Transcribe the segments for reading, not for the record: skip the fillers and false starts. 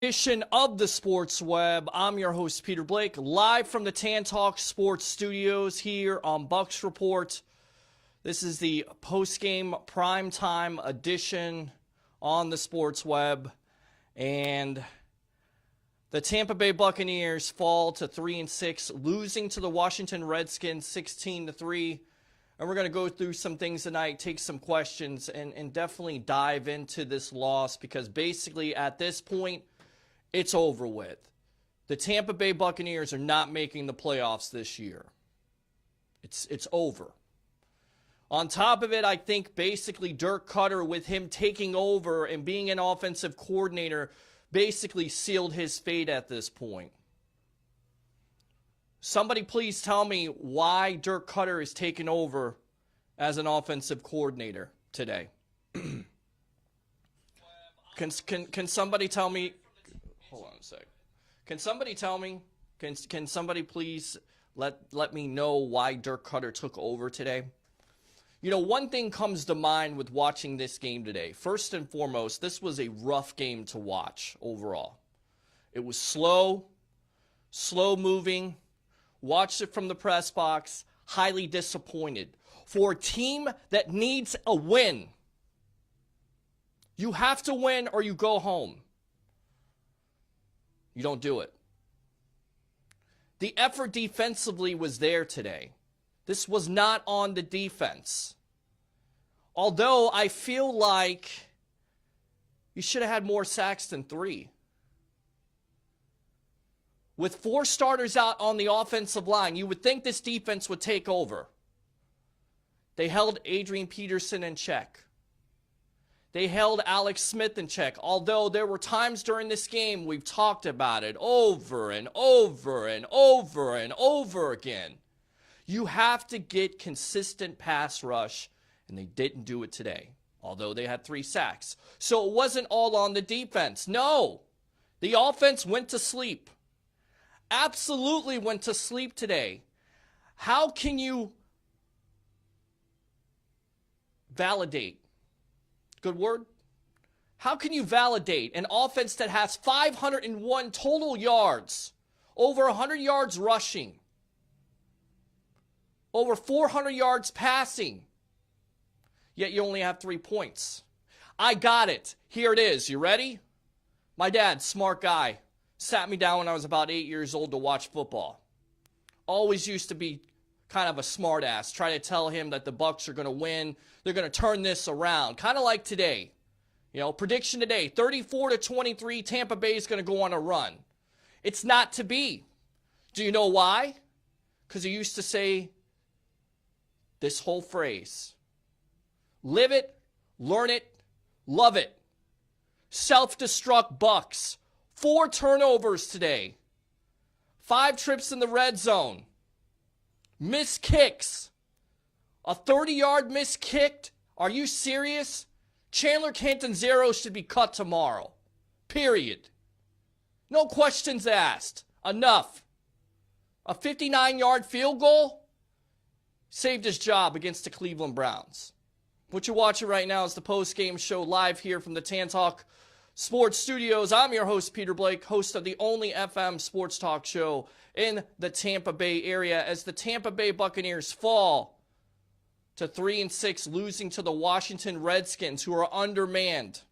Edition of the Sports Web. I'm your host, Peter Blake, live from the Tan Talk Sports Studios here on Bucs Report. This is the post-game primetime edition on the Sports Web, and the Tampa Bay Buccaneers fall to 3-6, losing to the Washington Redskins 16-3. And we're going to go through some things tonight, take some questions, and definitely dive into this loss because basically at this point, it's over with. The Tampa Bay Buccaneers are not making the playoffs this year. It's over. On top of it, I think basically Dirk Cutter, with him taking over and being an offensive coordinator, basically sealed his fate at this point. Somebody please tell me why Dirk Cutter is taking over as an offensive coordinator today. Can somebody tell me? Hold on a sec. Can somebody tell me? Can somebody please let me know why Dirk Cutter took over today? You know, one thing comes to mind with watching this game today. First and foremost, this was a rough game to watch overall. It was slow moving. Watched it from the press box, highly disappointed. For a team that needs a win, you have to win or you go home. You don't do it. The effort defensively was there today. This was not on the defense. Although I feel like you should have had more sacks than 3. With 4 starters out on the offensive line, you would think this defense would take over. They held Adrian Peterson in check. They held Alex Smith in check, although there were times during this game we've talked about it over and over and over and over again. You have to get consistent pass rush, and they didn't do it today, although they had 3 sacks. So it wasn't all on the defense. No, the offense went to sleep. Absolutely went to sleep today. How can you validate? Good word? How can you validate an offense that has 501 total yards, over 100 yards rushing, over 400 yards passing, yet you only have 3 points? I got it. Here it is. You ready? My dad, smart guy, sat me down when I was about 8 years old to watch football. Always used to be kind of a smart ass. Try to tell him that the Bucs are going to win. They're going to turn this around. Kind of like today. You know, prediction today, 34-23, Tampa Bay is going to go on a run. It's not to be. Do you know why? Because he used to say this whole phrase. Live it, learn it, love it. Self-destruct Bucs. 4 turnovers today. 5 trips in the red zone. Missed kicks. A 30-yard missed kick? Are you serious? Chandler Catanzaro should be cut tomorrow. Period. No questions asked. Enough. A 59-yard field goal saved his job against the Cleveland Browns. What you're watching right now is the post-game show live here from the Tan Talk Sports Studios. I'm your host, Peter Blake, host of the only FM sports talk show in the Tampa Bay area, as the Tampa Bay Buccaneers fall to 3-6, losing to the Washington Redskins, who are undermanned.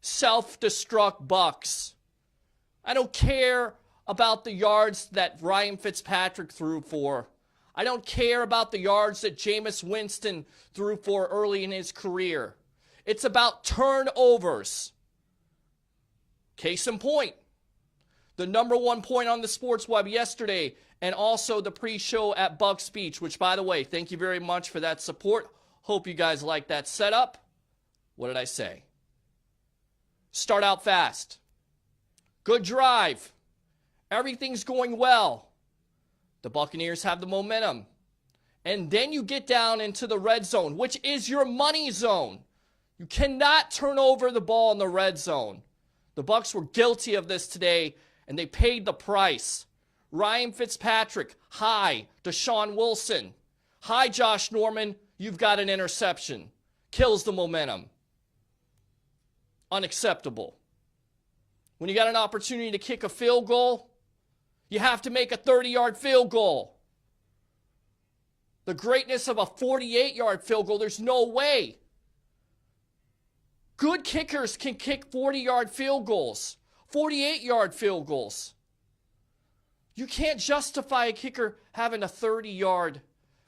Self-destruct Bucs. I don't care about the yards that Ryan Fitzpatrick threw for. I don't care about the yards that Jameis Winston threw for early in his career. It's about turnovers. Case in point, the number 1 point on the Sports Web yesterday, and also the pre-show at Bucs Beach, which, by the way, thank you very much for that support. Hope you guys like that setup. What did I say? Start out fast. Good drive. Everything's going well. The Buccaneers have the momentum. And then you get down into the red zone, which is your money zone. You cannot turn over the ball in the red zone. The Bucs were guilty of this today, and they paid the price. Ryan Fitzpatrick, high. Deshaun Wilson, high. Josh Norman, you've got an interception. Kills the momentum. Unacceptable. When you got an opportunity to kick a field goal, you have to make a 30-yard field goal. The greatness of a 48-yard field goal, there's no way. Good kickers can kick 40-yard field goals, 48-yard field goals. You can't justify a kicker having a 30-yard,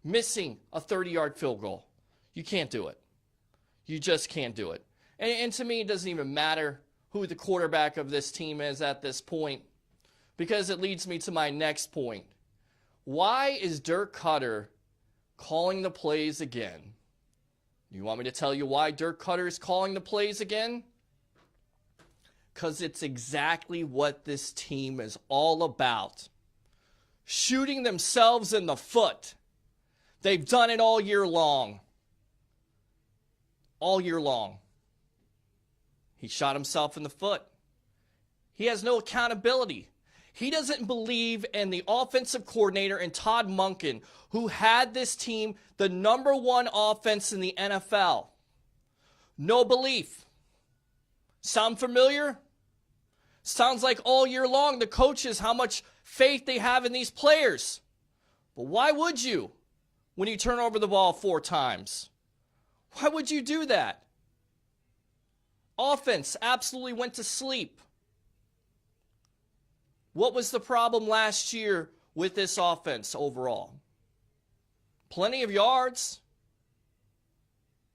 missing a 30-yard field goal. You can't do it. You just can't do it. And to me, it doesn't even matter who the quarterback of this team is at this point, because it leads me to my next point. Why is Dirk Koetter calling the plays again? You want me to tell you why Dirk Koetter is calling the plays again? Because it's exactly what this team is all about. Shooting themselves in the foot. They've done it all year long. All year long. He shot himself in the foot. He has no accountability. He doesn't believe in the offensive coordinator and Todd Monken, who had this team the number one offense in the NFL. No belief. Sound familiar? Sounds like all year long the coaches, how much faith they have in these players. But why would you when you turn over the ball 4 times? Why would you do that? Offense absolutely went to sleep. What was the problem last year with this offense overall? Plenty of yards.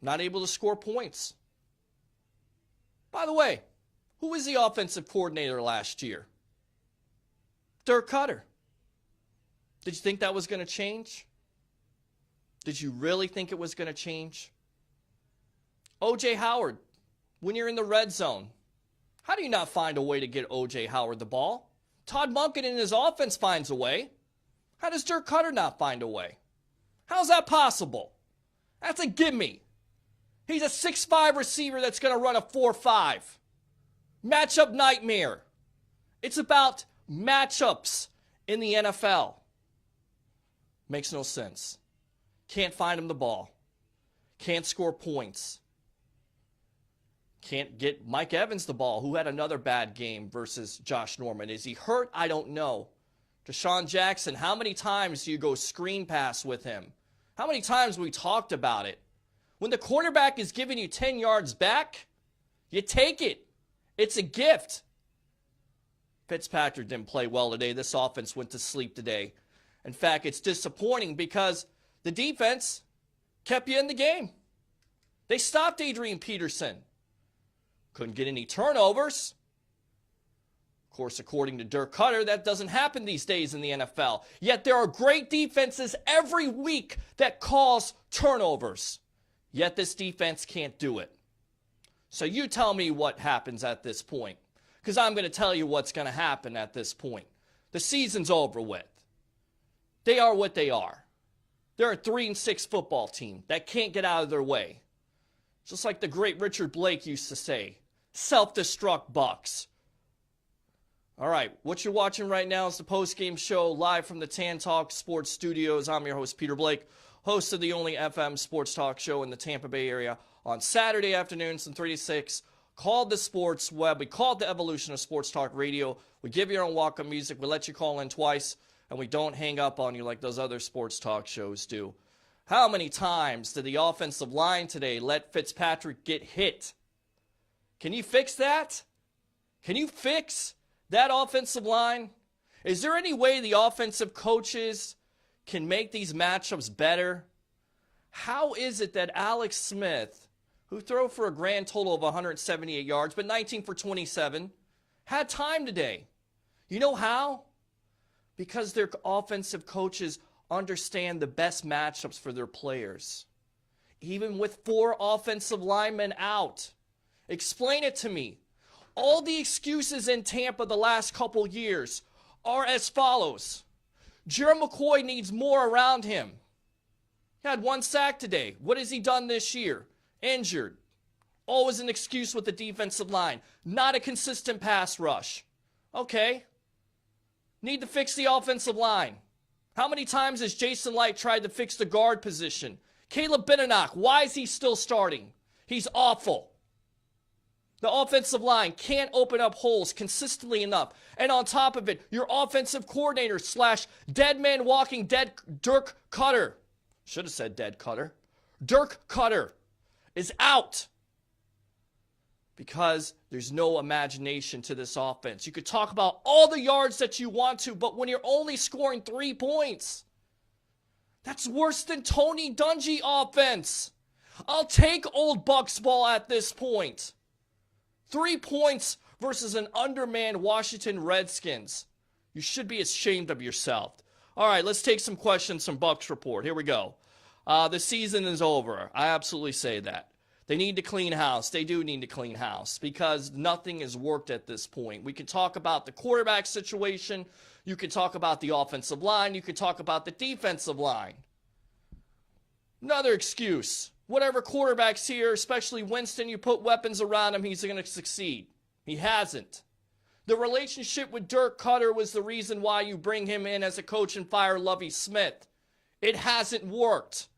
Not able to score points. By the way, who was the offensive coordinator last year? Dirk Koetter. Did you think that was going to change? Did you really think it was going to change? O.J. Howard, when you're in the red zone, how do you not find a way to get O.J. Howard the ball? Todd Monken in his offense finds a way. How does Dirk Koetter not find a way? How's that possible? That's a gimme. He's a 6'5" receiver that's going to run a 4.5. Matchup nightmare. It's about matchups in the NFL. Makes no sense. Can't find him the ball. Can't score points. Can't get Mike Evans the ball, who had another bad game versus Josh Norman. Is he hurt? I don't know. Deshaun Jackson, how many times do you go screen pass with him? How many times we talked about it? When the quarterback is giving you 10 yards back, you take it. It's a gift. Fitzpatrick didn't play well today. This offense went to sleep today. In fact, it's disappointing because the defense kept you in the game. They stopped Adrian Peterson. Couldn't get any turnovers. Of course, according to Dirk Koetter, that doesn't happen these days in the NFL. Yet there are great defenses every week that cause turnovers. Yet this defense can't do it. So you tell me what happens at this point. Because I'm going to tell you what's going to happen at this point. The season's over with. They are what they are. They're a 3-6 football team that can't get out of their way. Just like the great Richard Blake used to say, self-destruct Bucs. All right, what you're watching right now is the post-game show live from the Tan Talk Sports Studios. I'm your host, Peter Blake, host of the only FM sports talk show in the Tampa Bay area on Saturday afternoons from 3 to 6, called the Sports Web. We call it the evolution of sports talk radio. We give you our own welcome music. We let you call in twice, and we don't hang up on you like those other sports talk shows do. How many times did the offensive line today let Fitzpatrick get hit? Can you fix that? Can you fix that offensive line? Is there any way the offensive coaches can make these matchups better? How is it that Alex Smith, who threw for a grand total of 178 yards, but 19 for 27, had time today? You know how? Because their offensive coaches understand the best matchups for their players. Even with 4 offensive linemen out. Explain it to me. All the excuses in Tampa the last couple years are as follows. Jerry McCoy needs more around him. He had 1 sack today. What has he done this year? Injured. Always an excuse with the defensive line. Not a consistent pass rush. Okay. Need to fix the offensive line. How many times has Jason Light tried to fix the guard position? Caleb Benenoch, why is he still starting? He's awful. The offensive line can't open up holes consistently enough. And on top of it, your offensive coordinator / dead man walking dead Dirk Cutter. Should have said dead Cutter. Dirk Cutter is out because there's no imagination to this offense. You could talk about all the yards that you want to, but when you're only scoring 3 points, that's worse than Tony Dungy offense. I'll take old Bucs ball at this point. 3 points versus an undermanned Washington Redskins. You should be ashamed of yourself. All right, let's take some questions from Bucs Report. Here we go. The season is over. I absolutely say that. They need to clean house. They do need to clean house because nothing has worked at this point. We can talk about the quarterback situation. You can talk about the offensive line. You can talk about the defensive line. Another excuse. Whatever quarterback's here, especially Winston, you put weapons around him, he's going to succeed. He hasn't. The relationship with Dirk Cutter was the reason why you bring him in as a coach and fire Lovie Smith. It hasn't worked.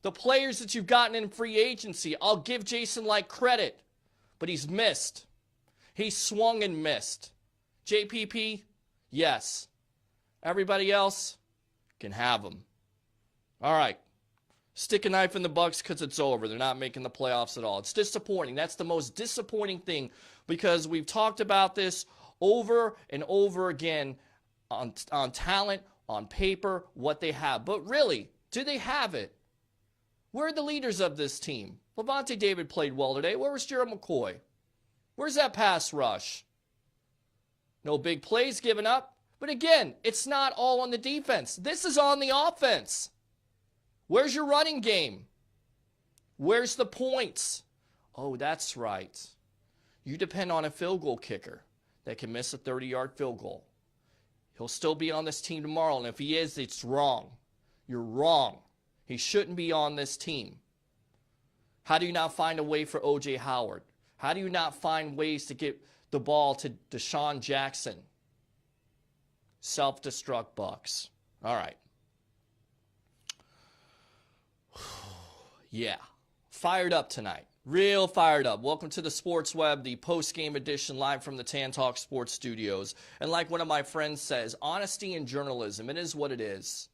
The players that you've gotten in free agency, I'll give Jason Licht credit, but he's missed. He swung and missed. JPP, yes. Everybody else can have him. All right. Stick a knife in the Bucs because it's over. They're not making the playoffs at all. It's disappointing. That's the most disappointing thing because we've talked about this over and over again on talent, on paper, what they have. But really, do they have it? Where are the leaders of this team? Levante David played well today. Where was Gerald McCoy? Where's that pass rush? No big plays given up. But again, it's not all on the defense. This is on the offense. Where's your running game? Where's the points? Oh, that's right. You depend on a field goal kicker that can miss a 30-yard field goal. He'll still be on this team tomorrow, and if he is, it's wrong. You're wrong. He shouldn't be on this team. How do you not find a way for O.J. Howard? How do you not find ways to get the ball to Deshaun Jackson? Self-destruct Bucs. All right. Yeah. Fired up tonight. Real fired up. Welcome to the Sports Web, the post-game edition live from the Tan Talk Sports Studios. And like one of my friends says, honesty in journalism, it is what it is.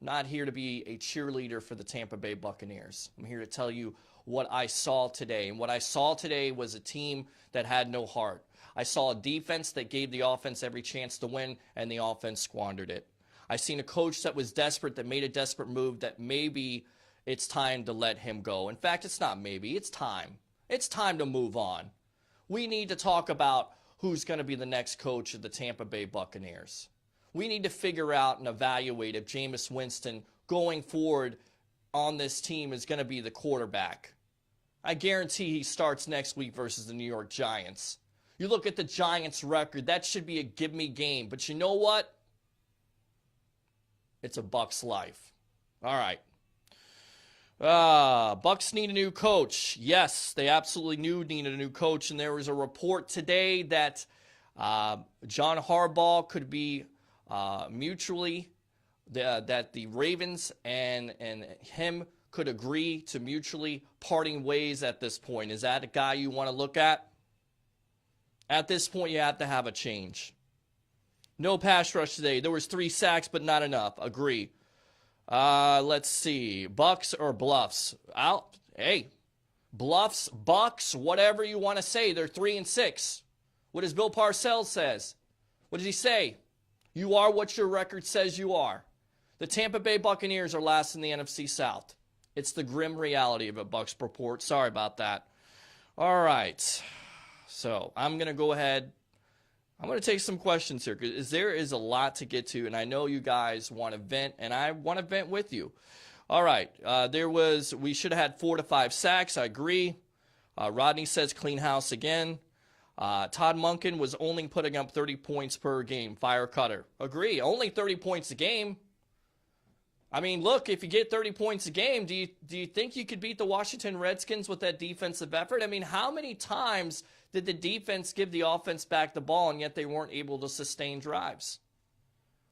I'm not here to be a cheerleader for the Tampa Bay Buccaneers. I'm here to tell you what I saw today. And what I saw today was a team that had no heart. I saw a defense that gave the offense every chance to win, and the offense squandered it. I seen a coach that was desperate, that made a desperate move, that maybe it's time to let him go. In fact, it's not maybe, it's time. It's time to move on. We need to talk about who's going to be the next coach of the Tampa Bay Buccaneers. We need to figure out and evaluate if Jameis Winston going forward on this team is going to be the quarterback. I guarantee he starts next week versus the New York Giants. You look at the Giants' record, that should be a give-me game. But you know what? It's a Bucs life. All right. Bucs need a new coach. Yes, they absolutely needed a new coach. And there was a report today that John Harbaugh could be mutually, that the Ravens and him could agree to mutually parting ways at this point. Is that a guy you want to look at? At this point, you have to have a change. No pass rush today. There was 3 sacks, but not enough. Agree. Let's see. Bucs or Bluffs? Out. Hey, Bluffs, Bucs, whatever you want to say. They're 3-6. What does Bill Parcells says? What does he say? You are what your record says you are. The Tampa Bay Buccaneers are last in the NFC South. It's the grim reality of a Bucs Report. Sorry about that. All right. So I'm going to go ahead. I'm going to take some questions here because there is a lot to get to, and I know you guys want to vent, and I want to vent with you. All right. We should have had 4 to 5 sacks. I agree. Rodney says clean house again. Todd Monken was only putting up 30 points per game. Fire Cutter. Agree. Only 30 points a game. I mean, look, if you get 30 points a game, do you think you could beat the Washington Redskins with that defensive effort? I mean, how many times did the defense give the offense back the ball, and yet they weren't able to sustain drives?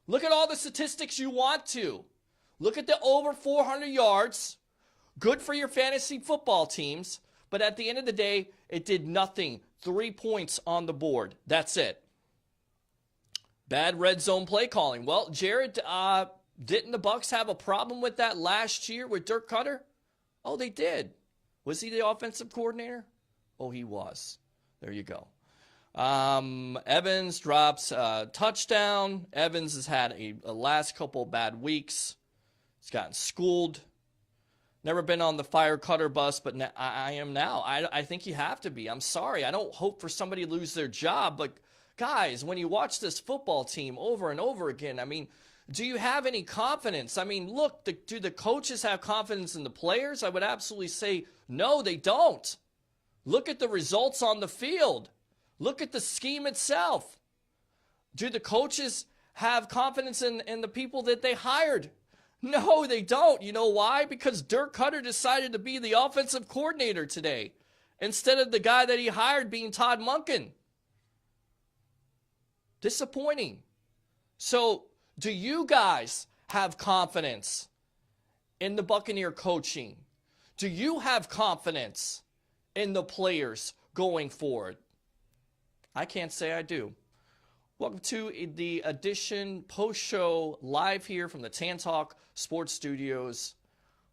Look at all the statistics you want to. Look at the over 400 yards. Good for your fantasy football teams. But at the end of the day, it did nothing. 3 points on the board. That's it. Bad red zone play calling. Well, Jared, didn't the Bucs have a problem with that last year with Dirk Cutter? Oh, they did. Was he the offensive coordinator? Oh, he was. There you go. Evans drops a touchdown. Evans has had a last couple of bad weeks. He's gotten schooled. Never been on the fire Cutter bus, but I am now. I think you have to be. I'm sorry. I don't hope for somebody to lose their job, but guys, when you watch this football team over and over again, I mean, do you have any confidence? I mean, look, do the coaches have confidence in the players? I would absolutely say no, they don't. Look at the results on the field. Look at the scheme itself. Do the coaches have confidence in the people that they hired? No, they don't. You know why? Because Dirk Cutter decided to be the offensive coordinator today instead of the guy that he hired being Todd Monken. Disappointing. So, do you guys have confidence in the Buccaneer coaching? Do you have confidence in the players going forward? I can't say I do. Welcome to the edition post-show live here from the Tan Talk Sports Studios.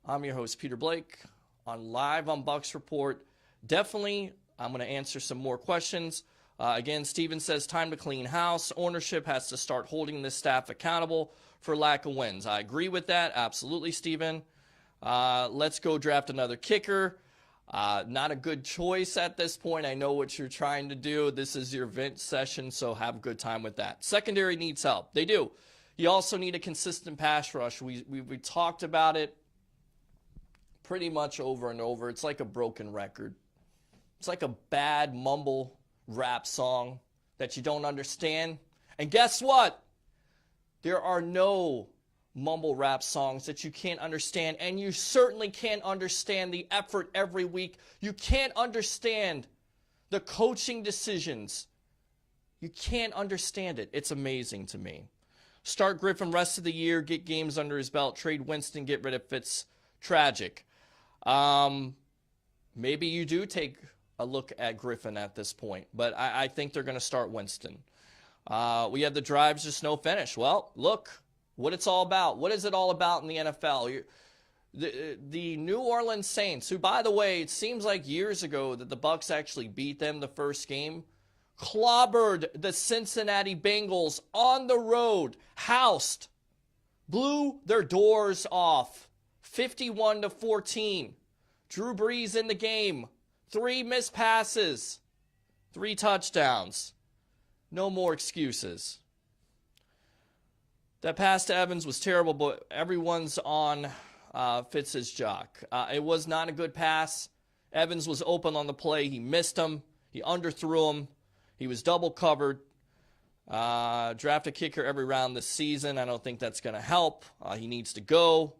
I'm your host, Peter Blake, live on Bucs Report. Definitely, I'm going to answer some more questions. Again, Steven says, time to clean house. Ownership has to start holding this staff accountable for lack of wins. I agree with that. Absolutely, Steven. Let's go draft another kicker. Not a good choice at this point. I know what you're trying to do. This is your vent session, so have a good time with that. Secondary needs help. They do. You also need a consistent pass rush. We talked about it pretty much over and over. It's like a broken record. It's like a bad mumble rap song that you don't understand. And guess what? There are no mumble rap songs that you can't understand, and you certainly can't understand the effort every week. You can't understand the coaching decisions. You can't understand it. It's amazing to me. Start Griffin rest of the year, get games under his belt, trade Winston, get rid of Fitz. Tragic. Maybe you do take a look at Griffin at this point, but I think they're going to start Winston. We have the drives, just no finish. Well, look what it's all about. What is it all about in the NFL? The New Orleans Saints, who, by the way, it seems like years ago that the Bucs actually beat them the first game, clobbered the Cincinnati Bengals on the road, housed, blew their doors off, 51-14. Drew Brees in the game. 3 missed passes, 3 touchdowns. No more excuses. That pass to Evans was terrible, but everyone's on Fitz's jock. It was not a good pass. Evans was open on the play. He missed him. He underthrew him. He was double covered. Draft a kicker every round this season. I don't think that's going to help. He needs to go.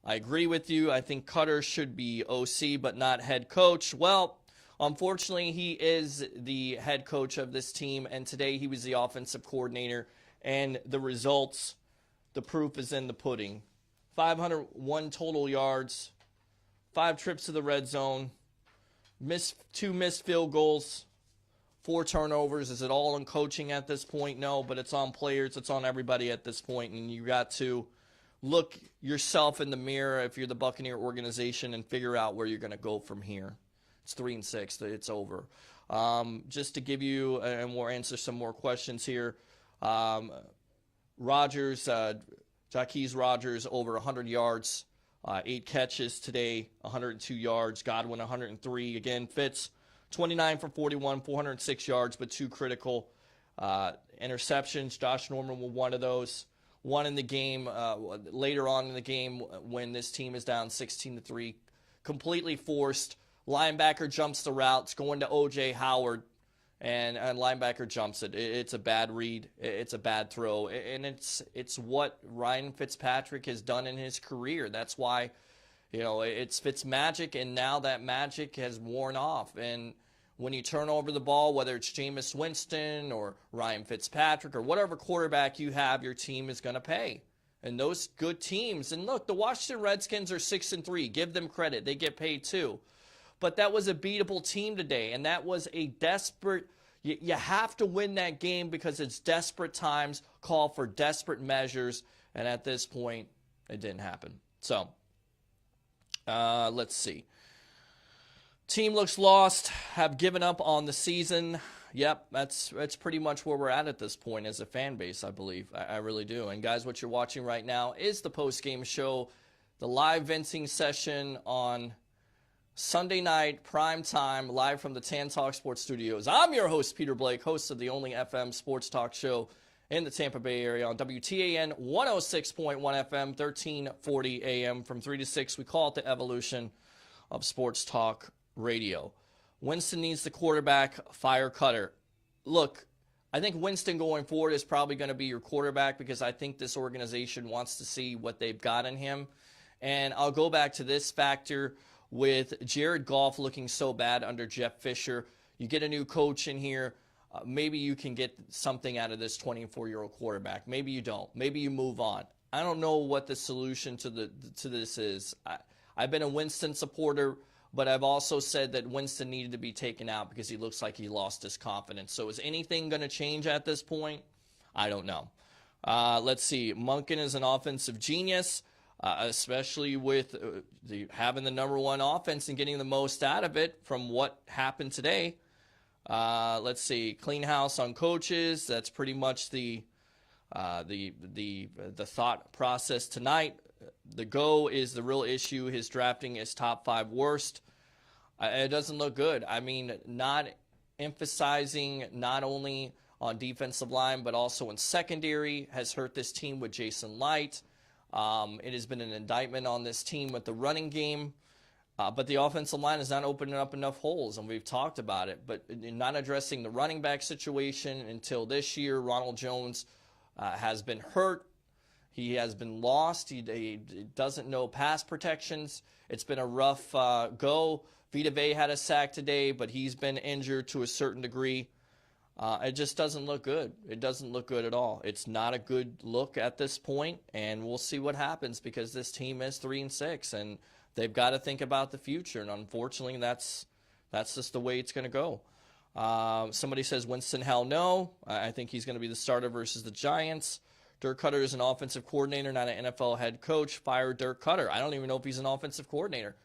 I agree with you. I think Cutter should be OC but not head coach. Well, unfortunately, he is the head coach of this team, and today he was the offensive coordinator, and the results, the proof is in the pudding. 501 total yards, 5 trips to the red zone, 2 missed field goals, 4 turnovers. Is it all on coaching at this point? No, but it's on players. It's on everybody at this point, and you got to look yourself in the mirror if you're the Buccaneer organization and figure out where you're going to go from here. It's 3-6. It's over. Just to give you, and we'll answer some more questions here. Rodgers, Jaquez Rodgers, over 100 yards, 8 catches today, 102 yards. Godwin, 103. Again, Fitz, 29 for 41, 406 yards, but 2 critical interceptions. Josh Norman with one of those. One in the game, later on in the game when this team is down 16-3, completely forced. Linebacker jumps the routes, going to O.J. Howard, and linebacker jumps it. It's a bad read. It's a bad throw. And it's what Ryan Fitzpatrick has done in his career. That's why, it's Fitzmagic, and now that magic has worn off. And when you turn over the ball, whether it's Jameis Winston or Ryan Fitzpatrick or whatever quarterback you have, your team is going to pay. And those good teams, and look, the Washington Redskins are 6-3. Give them credit. They get paid too. but that was a beatable team today, and that was a desperate. You have to win that game because it's desperate times, call for desperate measures, and at this point, it didn't happen. So, let's see. Team looks lost, have given up on the season. Yep, that's pretty much where we're at this point as a fan base, I believe. I really do. And guys, what you're watching right now is the post-game show, the live venting session on Sunday night, prime time, live from the Tan Talk Sports Studios. I'm your host, Peter Blake, host of the only FM sports talk show in the Tampa Bay area on WTAN 106.1 FM, 1340 AM. From 3 to 6, we call it the evolution of sports talk radio. Winston needs the quarterback, fire Cutter. Look, I think Winston going forward is probably going to be your quarterback because I think this organization wants to see what they've got in him. And I'll go back to this factor with Jared Goff looking so bad under Jeff Fisher. You get a new coach in here. Maybe you can get something out of this 24-year-old quarterback. Maybe you don't. Maybe you move on. I don't know what the solution to this is. I've been a Winston supporter, but I've also said that Winston needed to be taken out because he looks like he lost his confidence. So is anything going to change at this point? I don't know. Let's see. Monken is an offensive genius, especially with having the number one offense and getting the most out of it from what happened today. Let's see. Clean house on coaches. That's pretty much the thought process tonight. The go is the real issue. His drafting is top 5 worst. It doesn't look good. I mean, not emphasizing not only on defensive line but also in secondary has hurt this team with Jason Light. It has been an indictment on this team with the running game. But the offensive line is not opening up enough holes, and we've talked about it. But not addressing the running back situation until this year. Ronald Jones has been hurt. He has been lost. He doesn't know pass protections. It's been a rough go. Vita Vea had a sack today, but he's been injured to a certain degree. It just doesn't look good. It doesn't look good at all. It's not a good look at this point, and we'll see what happens because this team is 3-6, and they've got to think about the future. And unfortunately, that's just the way it's going to go. Somebody says Winston, hell no. I think he's going to be the starter versus the Giants. Dirk Cutter is an offensive coordinator, not an NFL head coach. Fire Dirk Cutter. I don't even know if he's an offensive coordinator.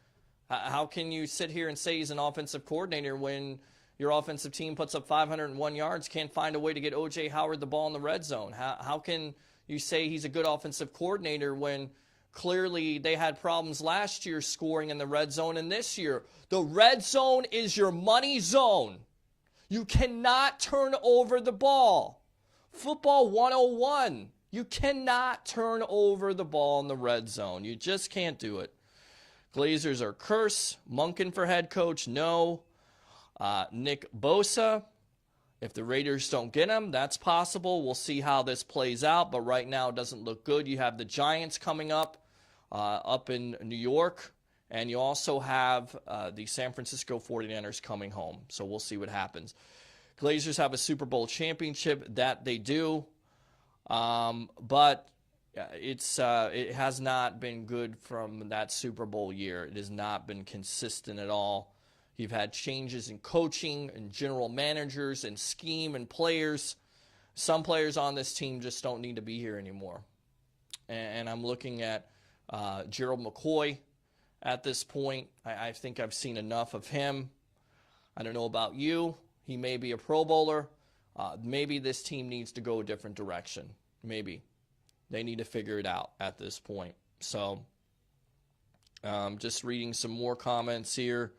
How can you sit here and say he's an offensive coordinator when your offensive team puts up 501 yards, can't find a way to get O.J. Howard the ball in the red zone? How can you say he's a good offensive coordinator when clearly they had problems last year scoring in the red zone and this year? The red zone is your money zone. You cannot turn over the ball. Football 101. You cannot turn over the ball in the red zone. You just can't do it. Glazers are cursed. Monken for head coach, no. Nick Bosa, if the Raiders don't get him, that's possible. We'll see how this plays out, but right now it doesn't look good. You have the Giants coming up in New York, and you also have the San Francisco 49ers coming home. So we'll see what happens. Glazers have a Super Bowl championship. That they do. But it has not been good from that Super Bowl year. It has not been consistent at all. You've had changes in coaching and general managers and scheme and players. Some players on this team just don't need to be here anymore. And I'm looking at Gerald McCoy at this point. I think I've seen enough of him. I don't know about you. He may be a Pro Bowler. Maybe this team needs to go a different direction. Maybe. They need to figure it out at this point. So, just reading some more comments here.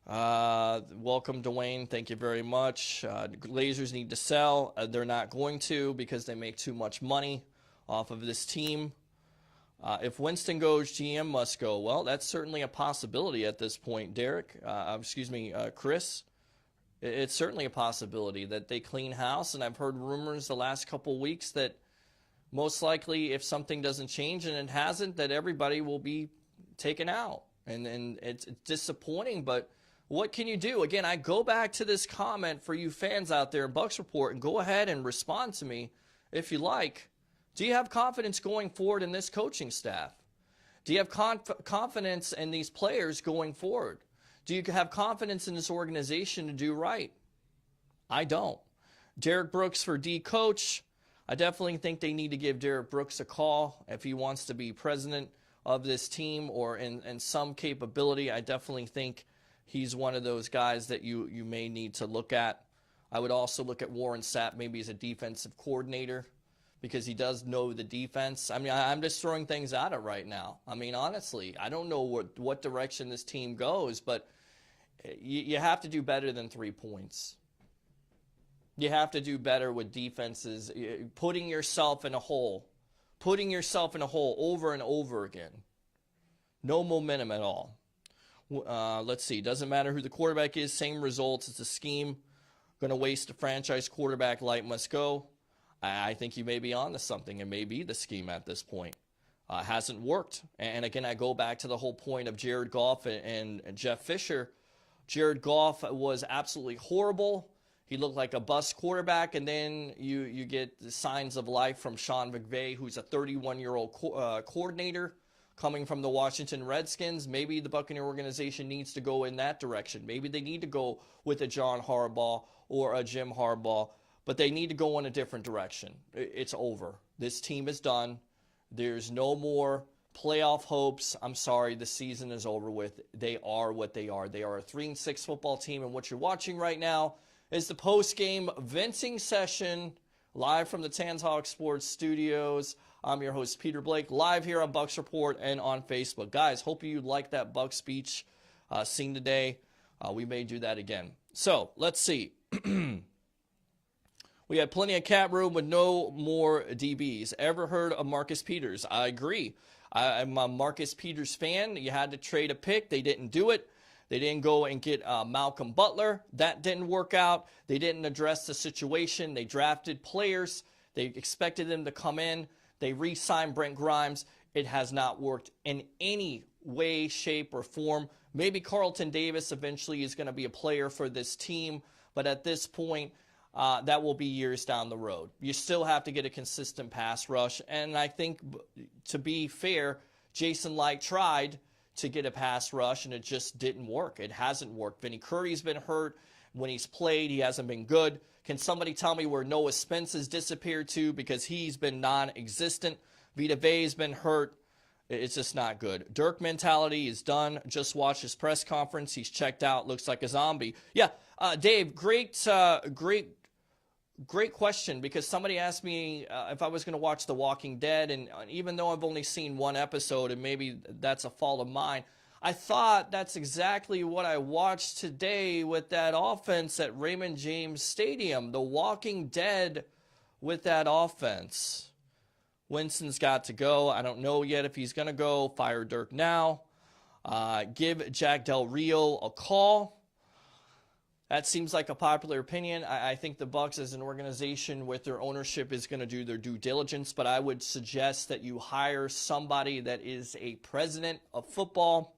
Welcome, Dwayne. Thank you very much. Glazers need to sell. They're not going to because they make too much money off of this team. If Winston goes, GM must go. Well, that's certainly a possibility at this point, Chris. It's certainly a possibility that they clean house, and I've heard rumors the last couple weeks that most likely if something doesn't change, and it hasn't, that everybody will be taken out. And it's disappointing, but what can you do? Again, I go back to this comment for you fans out there in Bucs Report, and go ahead and respond to me if you like. Do you have confidence going forward in this coaching staff? Do you have confidence in these players going forward? Do you have confidence in this organization to do right? I don't. Derek Brooks for D coach. I definitely think they need to give Derek Brooks a call if he wants to be president of this team or in some capability. I definitely think he's one of those guys that you may need to look at. I would also look at Warren Sapp maybe as a defensive coordinator because he does know the defense. I mean, I'm just throwing things at it right now. I mean, honestly, I don't know what direction this team goes, but you have to do better than 3 points. You have to do better with defenses, putting yourself in a hole over and over again. No momentum at all. Let's see. Doesn't matter who the quarterback is. Same results. It's a scheme. Going to waste a franchise quarterback. Light must go. I think you may be on to something. It may be the scheme at this point. Hasn't worked. And again, I go back to the whole point of Jared Goff and Jeff Fisher. Jared Goff was absolutely horrible. He looked like a bust quarterback, and then you get the signs of life from Sean McVay, who's a 31-year-old coordinator coming from the Washington Redskins. Maybe the Buccaneer organization needs to go in that direction. Maybe they need to go with a John Harbaugh or a Jim Harbaugh, but they need to go in a different direction. It's over. This team is done. There's no more playoff hopes. I'm sorry, the season is over with. They are what they are. They are a 3-6 football team, and what you're watching right now is the post-game venting session live from the Tantalk Sports Studios. I'm your host, Peter Blake, live here on Bucs Report and on Facebook. Guys, hope you liked that Bucs speech seen today. We may do that again. So, let's see. We had plenty of cap room with no more DBs. Ever heard of Marcus Peters? I agree. I'm a Marcus Peters fan. You had to trade a pick. They didn't do it. They didn't go and get Malcolm Butler. That didn't work out. They didn't address the situation. They drafted players. They expected them to come in. They re-signed Brent Grimes. It has not worked in any way, shape, or form. Maybe Carlton Davis eventually is going to be a player for this team, but at this point, that will be years down the road. You still have to get a consistent pass rush, and I think, to be fair, Jason Licht tried to get a pass rush, and it just didn't work. It hasn't worked. Vinny Curry's been hurt. When he's played, he hasn't been good. Can somebody tell me where Noah Spence has disappeared to? Because he's been non-existent. Vita Vea's been hurt. It's just not good. Dirk mentality is done. Just watched his press conference. He's checked out. Looks like a zombie. Yeah, Dave, great question, because somebody asked me if I was going to watch The Walking Dead, and even though I've only seen one episode, and maybe that's a fault of mine, I thought that's exactly what I watched today with that offense at Raymond James Stadium. The Walking Dead with that offense. Winston's got to go. I don't know yet if he's going to go. Fire Dirk now. Give Jack Del Rio a call. That seems like a popular opinion. I think the Bucs as an organization with their ownership is going to do their due diligence, but I would suggest that you hire somebody that is a president of football.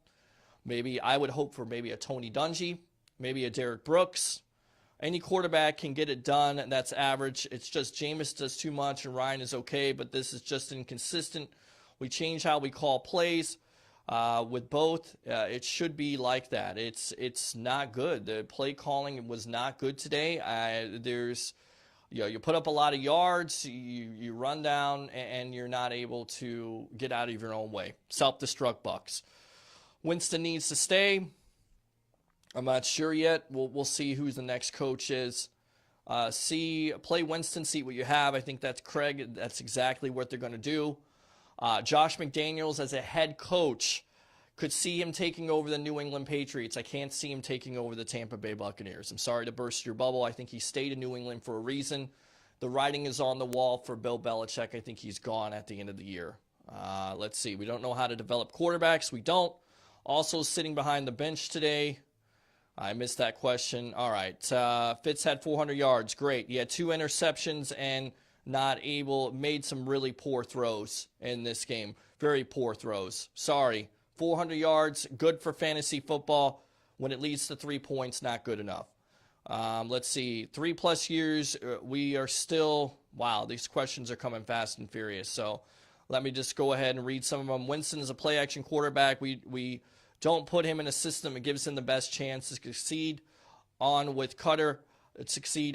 Maybe I would hope for maybe a Tony Dungy, maybe a Derek Brooks. Any quarterback can get it done, and that's average. It's just Jameis does too much and Ryan is okay, but this is just inconsistent. We change how we call plays. With both, it should be like that. It's not good. The play calling was not good today. You put up a lot of yards, you run down, and you're not able to get out of your own way. Self-destruct Bucs. Winston needs to stay. I'm not sure yet. We'll see who the next coach is. Play Winston, see what you have. I think that's Craig. That's exactly what they're going to do. Josh McDaniels as a head coach, could see him taking over the New England Patriots. I can't see him taking over the Tampa Bay Buccaneers. I'm sorry to burst your bubble. I think he stayed in New England for a reason. The writing is on the wall for Bill Belichick. I think he's gone at the end of the year. Let's see. We don't know how to develop quarterbacks. We don't. Also sitting behind the bench today. I missed that question. All right. Fitz had 400 yards. Great. He had 2 interceptions and made some really poor throws in this game. Very poor throws. Sorry. 400 yards, good for fantasy football. When it leads to 3 points, not good enough. Let's see. 3+ years, we are still, wow, these questions are coming fast and furious. So let me just go ahead and read some of them. Winston is a play-action quarterback. We Don't put him in a system that gives him the best chance to succeed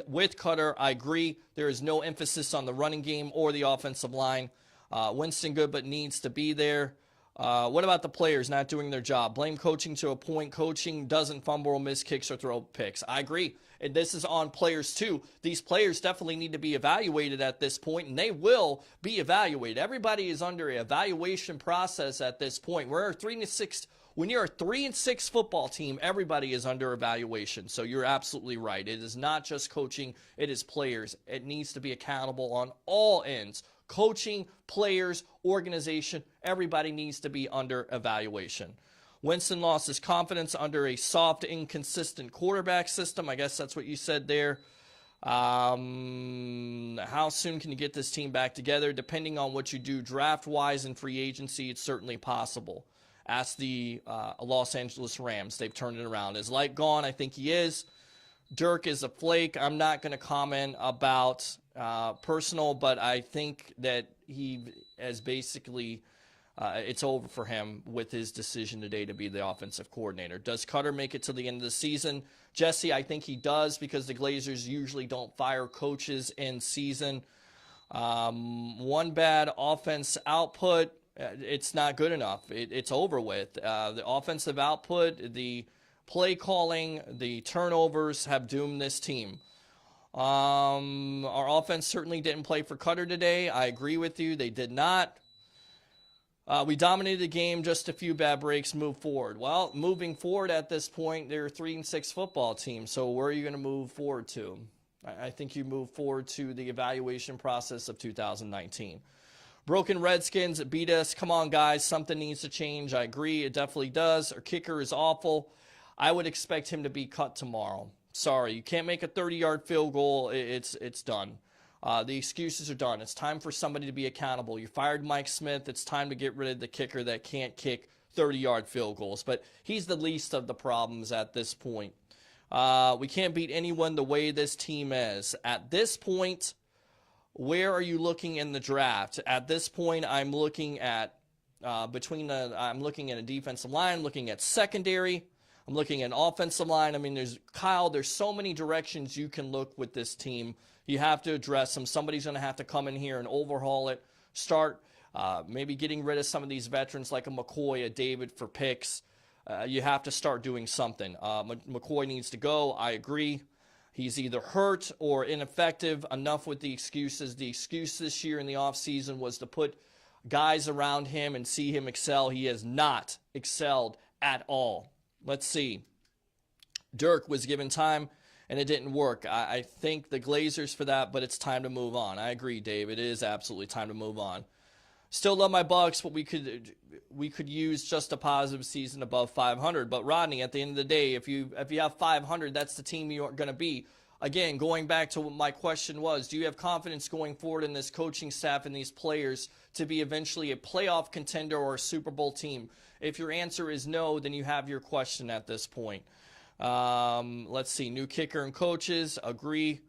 with Cutter. I agree. There is no emphasis on the running game or the offensive line. Winston good, but needs to be there. What about the players not doing their job? Blame coaching to a point. Coaching doesn't fumble or miss kicks or throw picks. I agree. And this is on players too. These players definitely need to be evaluated at this point, and they will be evaluated. Everybody is under an evaluation process at this point. We're 3-6. When you're a 3-6 football team, everybody is under evaluation. So you're absolutely right. It is not just coaching, it is players. It needs to be accountable on all ends. Coaching, players, organization, everybody needs to be under evaluation. Winston lost his confidence under a soft, inconsistent quarterback system. I guess that's what you said there. How soon can you get this team back together? Depending on what you do draft-wise and free agency, it's certainly possible. Ask the Los Angeles Rams. They've turned it around. Is Light gone? I think he is. Dirk is a flake. I'm not going to comment about personal, but I think that he has basically, it's over for him with his decision today to be the offensive coordinator. Does Cutter make it to the end of the season? Jesse, I think he does because the Glazers usually don't fire coaches in season. One bad offense output, it's not good enough. It's over with. The offensive output, the play calling, the turnovers have doomed this team. Our offense certainly didn't play for Cutter today. I agree with you. They did not. We dominated the game, just a few bad breaks, move forward. Well, moving forward at this point, they're a 3-6 football team. So where are you going to move forward to? I think you move forward to the evaluation process of 2019. Broken Redskins beat us. Come on, guys. Something needs to change. I agree. It definitely does. Our kicker is awful. I would expect him to be cut tomorrow. Sorry, you can't make a 30-yard field goal. It's done. The excuses are done. It's time for somebody to be accountable. You fired Mike Smith. It's time to get rid of the kicker that can't kick 30-yard field goals. But he's the least of the problems at this point. We can't beat anyone the way this team is. At this point, where are you looking in the draft? At this point, I'm looking at I'm looking at a defensive line, looking at secondary. I'm looking at offensive line. I mean, there's so many directions you can look with this team. You have to address them. Somebody's going to have to come in here and overhaul it. Start maybe getting rid of some of these veterans like a McCoy, a David for picks. You have to start doing something. McCoy needs to go. I agree. He's either hurt or ineffective. Enough with the excuses. The excuse this year in the offseason was to put guys around him and see him excel. He has not excelled at all. Let's see. Dirk was given time, and it didn't work. I thank the Glazers for that, but it's time to move on. I agree, Dave. It is absolutely time to move on. Still love my Bucs, but we could use just a positive season above 500. But Rodney, at the end of the day, if you have 500, that's the team you're going to be. Again, going back to what my question was, do you have confidence going forward in this coaching staff and these players to be eventually a playoff contender or a Super Bowl team? If your answer is no, then you have your question at this point. Let's see. New kicker and coaches. Agree.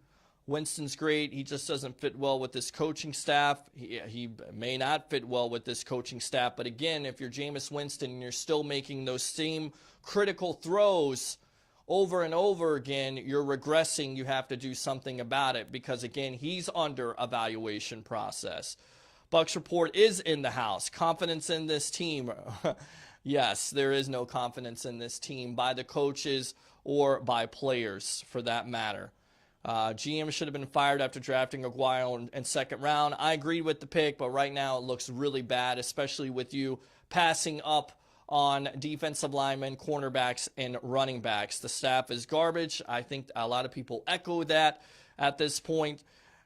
Winston's great. He just doesn't fit well with this coaching staff. He may not fit well with this coaching staff. But again, if you're Jameis Winston and you're still making those same critical throws over and over again, you're regressing. You have to do something about it because, again, he's under evaluation process. Bucs Report is in the house. Confidence in this team. Yes, there is no confidence in this team by the coaches or by players for that matter. GM should have been fired after drafting Aguayo in second round. I agreed with the pick, but right now it looks really bad, especially with you passing up on defensive linemen, cornerbacks, and running backs. The staff is garbage. I think a lot of people echo that at this point.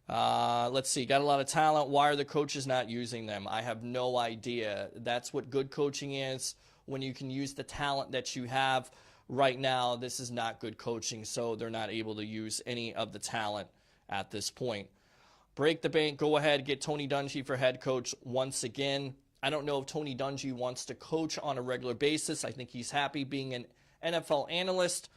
Let's see. Got a lot of talent. Why are the coaches not using them? I have no idea. That's what good coaching is, when you can use the talent that you have. Right now, this is not good coaching, so they're not able to use any of the talent at this point. Break the bank. Go ahead. Get Tony Dungy for head coach once again. I don't know if Tony Dungy wants to coach on a regular basis. I think he's happy being an NFL analyst,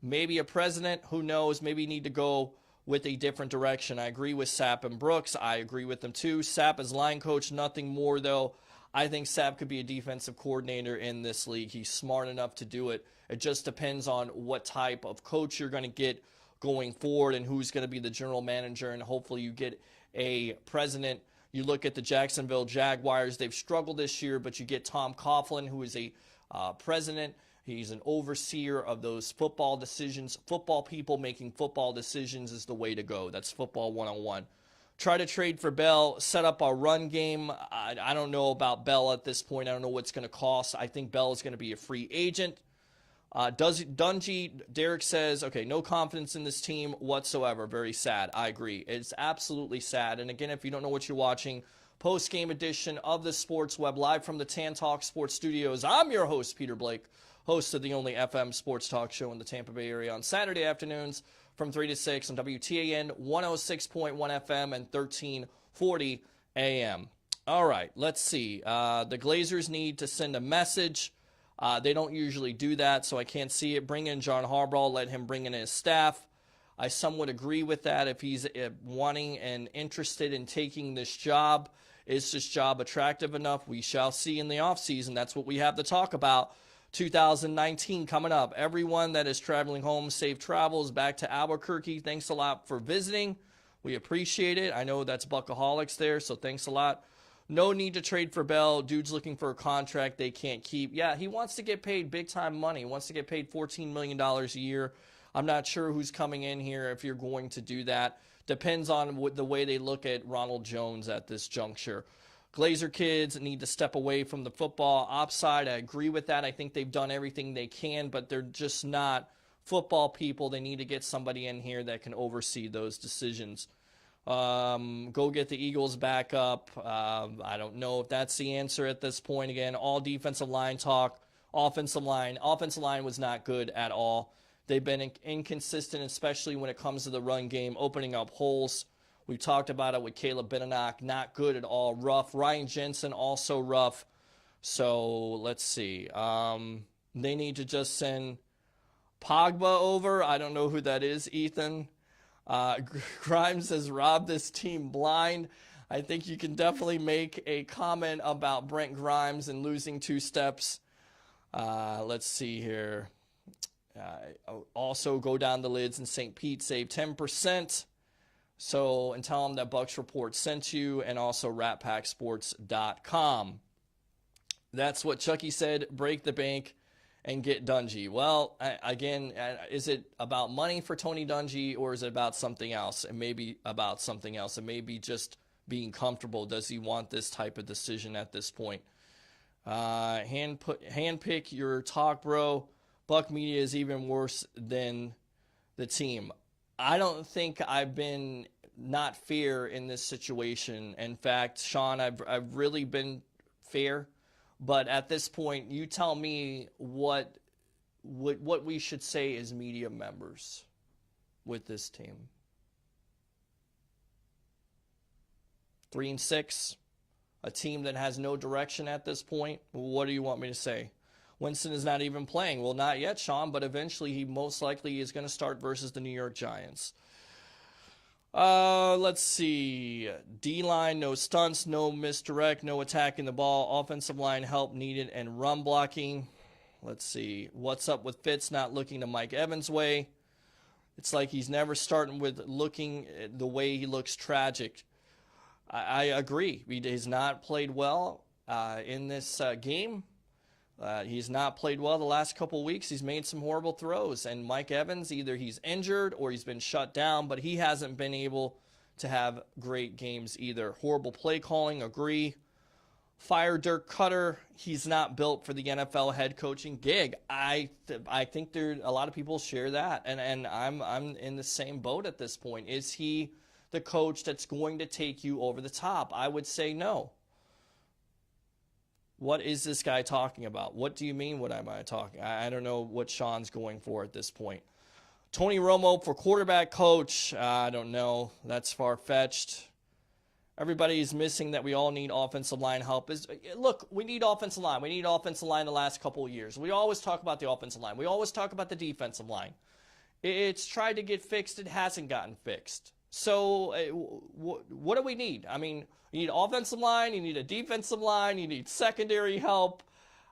maybe a president. Who knows? Maybe you need to go with a different direction. I agree with Sapp and Brooks. I agree with them too. Sapp is line coach, nothing more though. I think Sapp could be a defensive coordinator in this league. He's smart enough to do it. It just depends on what type of coach you're going to get going forward and who's going to be the general manager, and hopefully you get a president. You look at the Jacksonville Jaguars. They've struggled this year, but you get Tom Coughlin, who is a president. He's an overseer of those football decisions. Football people making football decisions is the way to go. That's football 101. Try to trade for Bell, set up a run game. I don't know about Bell at this point. I don't know what's going to cost. I think Bell is going to be a free agent. Dungy, Derek says, okay, no confidence in this team whatsoever. Very sad. I agree. It's absolutely sad. And again, if you don't know what you're watching, post-game edition of the Sports Web, live from the Tan Talk Sports Studios. I'm your host, Peter Blake, host of the only FM sports talk show in the Tampa Bay area on Saturday afternoons from 3 to 6 on WTAN 106.1 FM and 1340 AM. All right, let's see. The Glazers need to send a message. They don't usually do that, so I can't see it. Bring in John Harbaugh, let him bring in his staff. I somewhat agree with that. If he's wanting and interested in taking this job, is this job attractive enough? We shall see in the offseason. That's what we have to talk about. 2019 coming up. Everyone that is traveling home, safe travels back to Albuquerque. Thanks a lot for visiting. We appreciate it. I know that's Buckaholics there, so thanks a lot. No need to trade for Bell. Dude's looking for a contract they can't keep. Yeah, he wants to get paid big-time money. He wants to get paid $14 million a year. I'm not sure who's coming in here if you're going to do that. Depends on the way they look at Ronald Jones at this juncture. Glazer kids need to step away from the football ops side. I agree with that. I think they've done everything they can, but they're just not football people. They need to get somebody in here that can oversee those decisions. Go get the Eagles back up. I don't know if that's the answer at this point. Again, all defensive line talk. Offensive line was not good at all. They've been inconsistent, especially when it comes to the run game, opening up holes. We talked about it with Caleb Benenoch. Not good at all. Rough. Ryan Jensen, also rough. So, let's see. They need to just send Pogba over. I don't know who that is, Ethan. Grimes has robbed this team blind. I think you can definitely make a comment about Brent Grimes and losing 2 steps. Let's see here. Also, go down the lids and St. Pete save 10%. So, and tell them that Bucs Report sent you, and also ratpacksports.com. That's what Chucky said. Break the bank and get Dungy. Well, again, is it about money for Tony Dungy, or is it about something else? It may be about something else. It may be just being comfortable. Does he want this type of decision at this point? Handpick your talk, bro. Buck Media is even worse than the team. I don't think I've been not fair in this situation. In fact, Sean, I've really been fair. But at this point, you tell me what we should say as media members with this team. 3-6, a team that has no direction at this point. What do you want me to say? Winston is not even playing. Well, not yet, Sean, but eventually he most likely is going to start versus the New York Giants. Let's see. D-line, no stunts, no misdirect, no attacking the ball. Offensive line help needed and run blocking. Let's see. What's up with Fitz not looking to Mike Evans' way? It's like he's never starting with looking the way he looks tragic. I agree. He has not played well in this game. He's not played well the last couple of weeks. He's made some horrible throws. And Mike Evans, either he's injured or he's been shut down, but he hasn't been able to have great games either. Horrible play calling, agree. Fire Dirk Cutter, he's not built for the NFL head coaching gig. I think a lot of people share that, and I'm in the same boat at this point. Is he the coach that's going to take you over the top? I would say no. What is this guy talking about? What do you mean, what am I talking? I don't know what Sean's going for at this point. Tony Romo for quarterback coach. I don't know. That's far-fetched. Everybody is missing that we all need offensive line help. Look, we need offensive line. We need offensive line the last couple of years. We always talk about the offensive line. We always talk about the defensive line. It's tried to get fixed. It hasn't gotten fixed. So what do we need? I mean, you need offensive line, you need a defensive line, you need secondary help,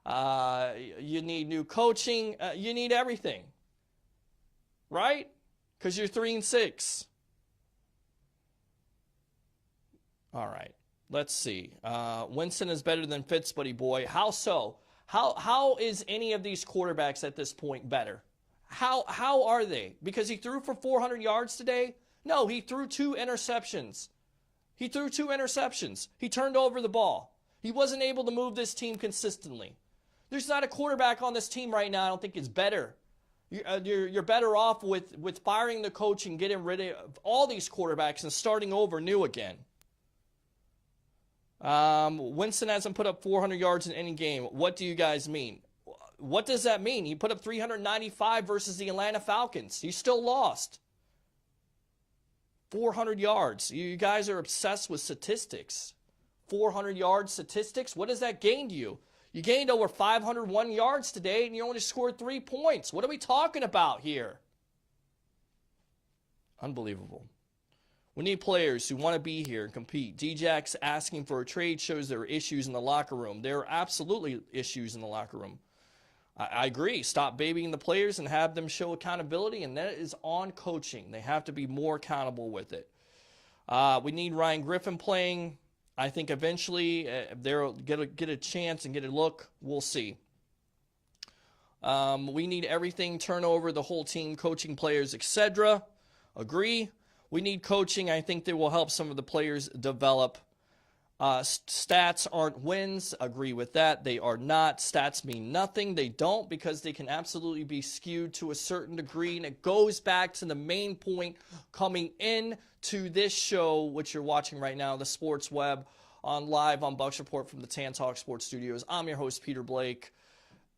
you need new coaching, you need everything, right? Because you're 3-6. All right, let's see. Winston is better than Fitz, buddy boy. How so? How is any of these quarterbacks at this point better? How are they? Because he threw for 400 yards today? No, he threw 2 interceptions. He turned over the ball. He wasn't able to move this team consistently. There's not a quarterback on this team right now I don't think is better. You're better off with firing the coach and getting rid of all these quarterbacks and starting over new again. Winston hasn't put up 400 yards in any game. What do you guys mean? What does that mean? He put up 395 versus the Atlanta Falcons. He still lost. 400 yards. You guys are obsessed with statistics. 400 yard statistics? What does that gain you? You gained over 501 yards today and you only scored 3 points. What are we talking about here? Unbelievable. We need players who want to be here and compete. D-Jack's asking for a trade shows there are issues in the locker room. There are absolutely issues in the locker room. I agree. Stop babying the players and have them show accountability, and that is on coaching. They have to be more accountable with it. We need Ryan Griffin playing. I think eventually they'll get a chance and get a look. We'll see. We need everything, turnover, the whole team, coaching, players, etc. Agree. We need coaching. I think that will help some of the players develop. Stats aren't wins. Agree with that. They are not. Stats mean nothing. They don't, because they can absolutely be skewed to a certain degree. And it goes back to the main point coming in to this show, which you're watching right now, the Sports Web, live on Bucs Report from the Tan Talk Sports Studios. I'm your host, Peter Blake,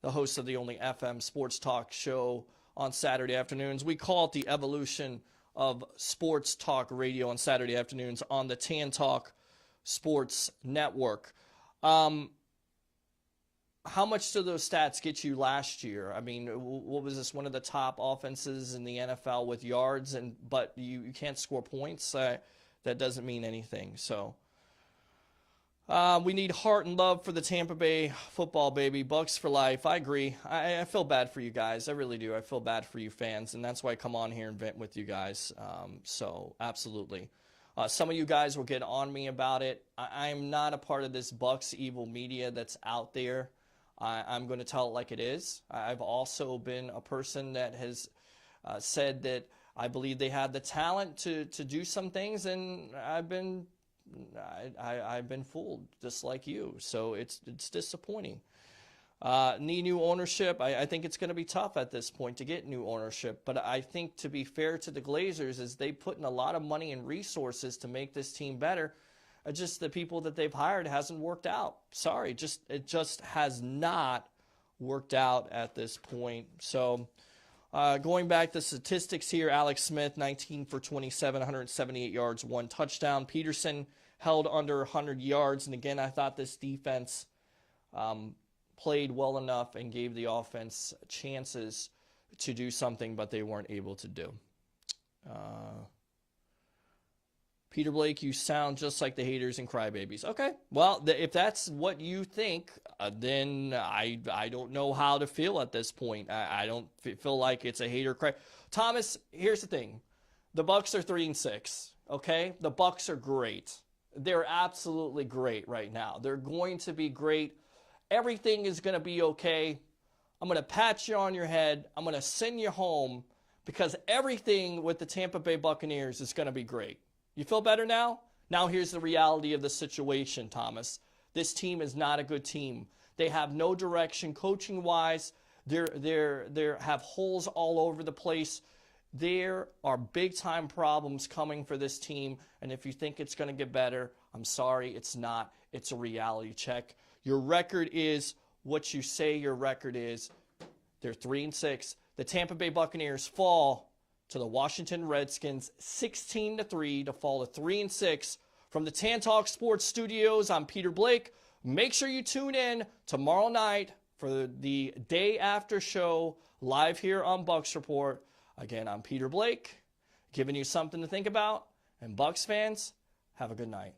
the host of the only FM sports talk show on Saturday afternoons. We call it the evolution of sports talk radio on Saturday afternoons on the Tan Talk Sports Network. How much do those stats get you last year? I mean, what was this, one of the top offenses in the NFL with yards, but you can't score points? That doesn't mean anything. So we need heart and love for the Tampa Bay football, baby. Bucs for life. I agree. I feel bad for you guys. I really do. I feel bad for you fans, and that's why I come on here and vent with you guys. So absolutely. Some of you guys will get on me about it. I'm not a part of this Bucs evil media that's out there. I'm going to tell it like it is. I've also been a person that has said that I believe they had the talent to do some things, and I've been fooled just like you. So it's disappointing. Need new ownership. I think it's going to be tough at this point to get new ownership. But I think, to be fair to the Glazers, is they put in a lot of money and resources to make this team better. Just the people that they've hired hasn't worked out. Sorry, it just has not worked out at this point. So going back to statistics here, Alex Smith, 19 for 27, 178 yards, 1 touchdown. Peterson held under 100 yards. And again, I thought this defense played well enough and gave the offense chances to do something, but they weren't able to do. Peter Blake, you sound just like the haters and crybabies. Okay, well, if that's what you think, then I don't know how to feel at this point. I don't feel like it's a hater cry. Thomas, here's the thing. The Bucs are 3-6, okay? The Bucs are great. They're absolutely great right now. They're going to be great. Everything is going to be okay. I'm going to pat you on your head. I'm going to send you home, because everything with the Tampa Bay Buccaneers is going to be great. You feel better now? Now here's the reality of the situation, Thomas. This team is not a good team. They have no direction coaching-wise. They have holes all over the place. There are big-time problems coming for this team, and if you think it's going to get better, I'm sorry, it's not. It's a reality check. Your record is what you say your record is. They're 3-6. The Tampa Bay Buccaneers fall to the Washington Redskins 16-3 to fall to 3-6. From the Tan Talk Sports Studios, I'm Peter Blake. Make sure you tune in tomorrow night for the day after show live here on Bucs Report. Again, I'm Peter Blake, giving you something to think about, And Bucs fans, have a good night.